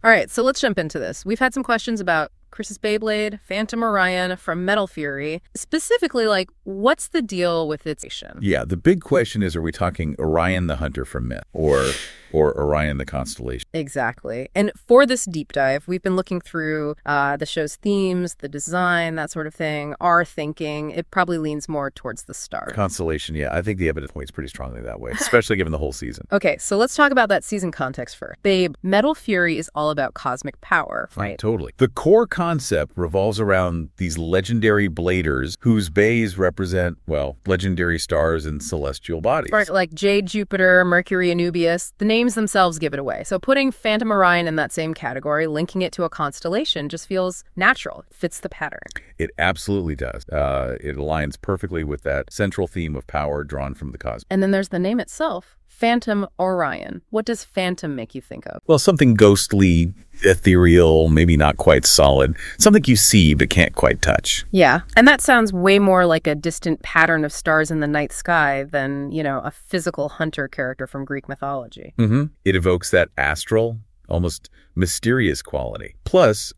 All right, so let's jump into this. We've had some questions about Chris's Beyblade, Phantom Orion from Metal Fury. Specifically, what's the deal with its nation? Yeah, the big question is, are we talking Orion the Hunter from Myth or Orion the Constellation? Exactly. And for this deep dive, we've been looking through the show's themes, the design, that sort of thing, our thinking. It probably leans more towards the star. Constellation, yeah. I think the evidence points pretty strongly that way, especially given the whole season. Okay, so let's talk about that season context first. Babe, Metal Fury is all about cosmic power, right? Totally. The core concept revolves around these legendary bladers whose bays represent, well, legendary stars and celestial bodies. Right, like Jade, Jupiter, Mercury, Anubius. The names themselves give it away. So putting Phantom Orion in that same category, linking it to a constellation, just feels natural. It fits the pattern. It absolutely does. It aligns perfectly with that central theme of power drawn from the cosmos. And then there's the name itself. Phantom Orion. What does phantom make you think of? Well, something ghostly, ethereal, maybe not quite solid. Something you see but can't quite touch. Yeah, and that sounds way more like a distant pattern of stars in the night sky than, a physical hunter character from Greek mythology. It evokes that astral, almost mysterious quality. Plus,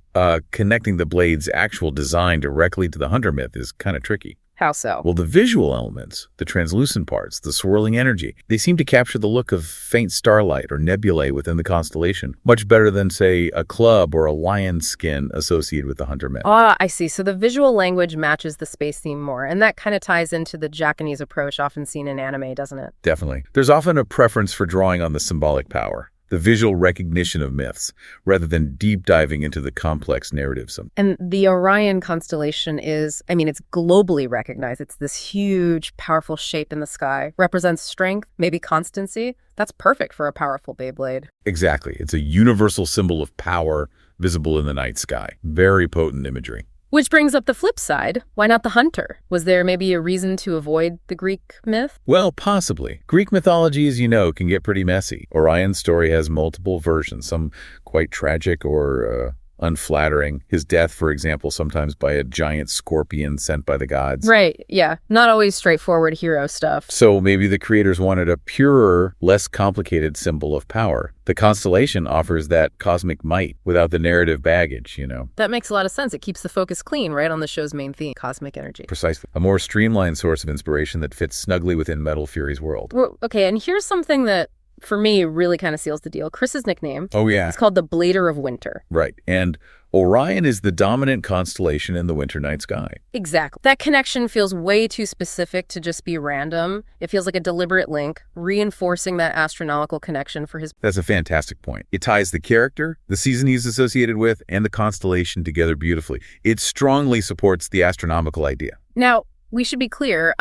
connecting the blade's actual design directly to the hunter myth is kind of tricky. How so? Well, the visual elements, the translucent parts, the swirling energy, they seem to capture the look of faint starlight or nebulae within the constellation, much better than, say, a club or a lion's skin associated with the hunter myth. Ah, I see. So the visual language matches the space theme more, and that kind of ties into the Japanese approach often seen in anime, doesn't it? Definitely. There's often a preference for drawing on the symbolic power, the visual recognition of myths, rather than deep diving into the complex narratives. And the Orion constellation is, it's globally recognized. It's this huge, powerful shape in the sky. Represents strength, maybe constancy. That's perfect for a powerful Beyblade. Exactly. It's a universal symbol of power visible in the night sky. Very potent imagery. Which brings up the flip side. Why not the hunter? Was there maybe a reason to avoid the Greek myth? Well, possibly. Greek mythology, as you know, can get pretty messy. Orion's story has multiple versions, some quite tragic or unflattering. His death, for example, sometimes by a giant scorpion sent by the gods. Right, yeah. Not always straightforward hero stuff. So maybe the creators wanted a purer, less complicated symbol of power. The constellation offers that cosmic might without the narrative baggage, That makes a lot of sense. It keeps the focus clean, right on the show's main theme, cosmic energy. Precisely. A more streamlined source of inspiration that fits snugly within Metal Fury's world. Well, okay, and here's something that, for me, really kind of seals the deal. Chris's nickname. Oh, yeah. It's called the Blader of Winter. Right. And Orion is the dominant constellation in the winter night sky. Exactly. That connection feels way too specific to just be random. It feels like a deliberate link, reinforcing that astronomical connection for his... That's a fantastic point. It ties the character, the season he's associated with, and the constellation together beautifully. It strongly supports the astronomical idea. Now, we should be clear,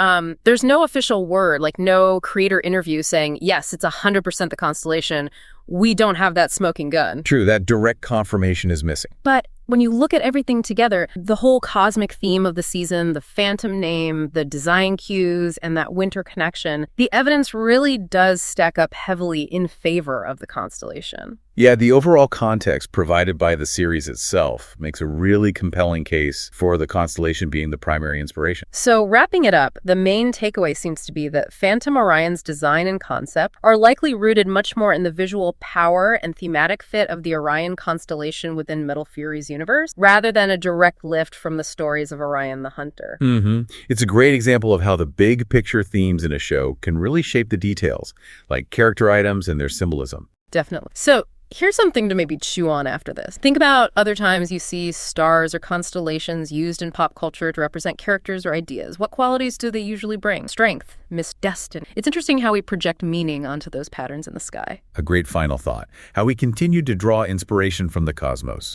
there's no official word, no creator interview saying, yes, it's 100% the constellation. We don't have that smoking gun. True, that direct confirmation is missing. But when you look at everything together, the whole cosmic theme of the season, the phantom name, the design cues, and that winter connection, the evidence really does stack up heavily in favor of the constellation. Yeah, the overall context provided by the series itself makes a really compelling case for the constellation being the primary inspiration. So wrapping it up, the main takeaway seems to be that Phantom Orion's design and concept are likely rooted much more in the visual power and thematic fit of the Orion constellation within Metal Fury's universe, rather than a direct lift from the stories of Orion the Hunter. It's a great example of how the big picture themes in a show can really shape the details, like character items and their symbolism. Definitely. So here's something to maybe chew on after this. Think about other times you see stars or constellations used in pop culture to represent characters or ideas. What qualities do they usually bring? Strength, destiny. It's interesting how we project meaning onto those patterns in the sky. A great final thought, how we continue to draw inspiration from the cosmos.